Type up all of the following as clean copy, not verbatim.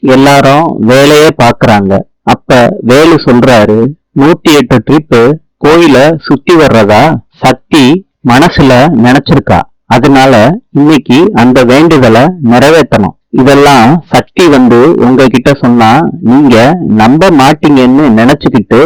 எல்லாரும் வேலையே பாக்குறாங்க. அப்ப வேலு சொல்றாரு, 108 ட்ரிப்பு கோயில சுத்தி வர்றதா சக்தி மனசுல நினைச்சிருக்கா. அதனால இன்னைக்கு அந்த வேண்டுதலை நிறைவேற்றணும். இதெல்லாம் சக்தி உங்ககிட்ட சொன்னா நீங்க நம்ப மாட்டீங்கன்னு நினைச்சுக்கிட்டு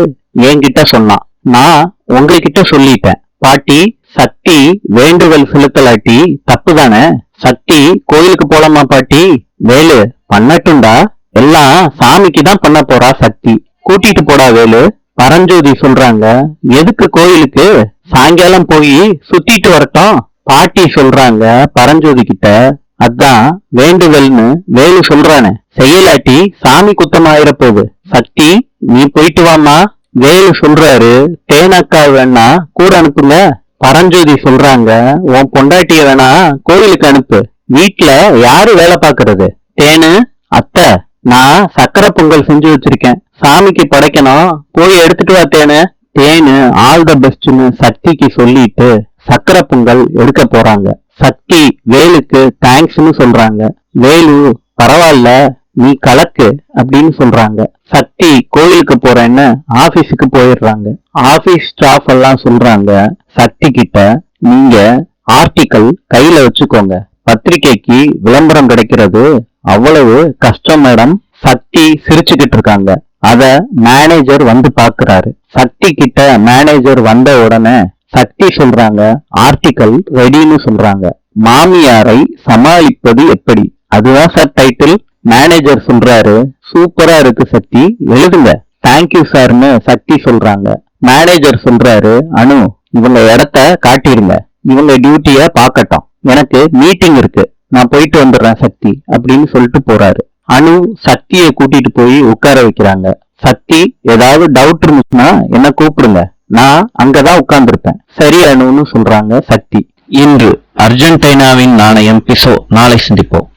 என்கிட்ட சொன்னா. நான் உங்ககிட்ட சொல்லிட்டேன். பாட்டி, சக்தி வேண்டுதல் செலுத்தலாட்டி தப்புதானே? சக்தி கோயிலுக்கு போலாமா பாட்டி? வேலு, பண்ணட்டும்டா. எல்லாம் சாமிக்கு தான் பண்ண போறா சக்தி. கூட்டிட்டு போடா வேலு. பரஞ்சோதி சொல்றாங்க, எதுக்கு கோயிலுக்கு? சாயங்காலம் போய் சுத்திட்டு வரட்டும். பாட்டி சொல்றாங்க பரஞ்சோதி கிட்ட, அதான் வேண்டுதல்னு வேலு சொல்றானே, செய்யலாட்டி சாமி குத்தமாயிர போகுது. சக்தி, நீ போயிட்டு வாமா. வேலு சொல்றாரு, தேனக்கா வேணா கூட அனுப்புங்க. பரஞ்சோதி சொல்றாங்க, உன் பொண்டாட்டிய வேணா கோயிலுக்கு அனுப்பு. வீட்டுல யாரு வேலை பாக்குறது? தேனு, அத்தை, நான் சக்கரை பொங்கல் செஞ்சு வச்சிருக்கேன், சாமிக்கு படைக்கணும், போய் எடுத்துட்டு வா தேனு. தேனு ஆல் த பெஸ்ட்னு சக்திக்கு சொல்லிட்டு சக்கரை பொங்கல் எடுக்க போறாங்க. சக்தி வேலுக்கு தேங்க்ஸ்னு சொல்றாங்க. வேலு, பரவாயில்ல, நீ கலக்கு அப்படின்னு சொல்றாங்க. சக்தி கோயிலுக்கு போறேன்னு ஆபீஸுக்கு போயிடுறாங்க. ஆபீஸ் ஸ்டாஃப் எல்லாம் சொல்றாங்க சக்தி கிட்ட, நீங்க ஆர்டிக்கல் கையில வச்சுக்கோங்க, பத்திரிக்கைக்கு விளம்பரம் கிடைக்கிறது அவ்வளவு கஷ்டம் மேடம். சக்தி சிரிச்சுக்கிட்டு இருக்காங்க. அத மேனேஜர் பாக்குறாரு. சக்தி கிட்ட மேனேஜர் வந்த உடனே சக்தி சொல்றாங்க, ஆர்டிக்கல் ரெடின்னு சொல்றாங்க. மாமியாரை சமாளிப்பது எப்படி, அதுதான் சார் டைட்டில். மேனேஜர் சொல்றாரு, சூப்பரா இருக்கு சக்தி, எழுதுங்க. தேங்க்யூ சார்னு சக்தி சொல்றாங்க. மேனேஜர் சொல்றாரு, அனு, இவங்க இடத்த காட்டிடுங்க, இவங்க டியூட்டிய பாக்கட்டும், எனக்கு மீட்டிங் இருக்கு, நான் போயிட்டு வந்துடுறேன் சக்தி அப்படின்னு சொல்லிட்டு போறாரு. அனு சக்தியை கூட்டிட்டு போய் உட்கார வைக்கிறாங்க. சக்தி, ஏதாவது டவுட் இருந்துச்சுன்னா என்ன கூப்பிடுங்க, நான் அங்கதான் உட்கார்ந்துருப்பேன். சரி அனுன்னு சொல்றாங்க சக்தி. இன்று அர்ஜென்டினாவின் நாணயம் பிசோ. நாளை சந்திப்போம்.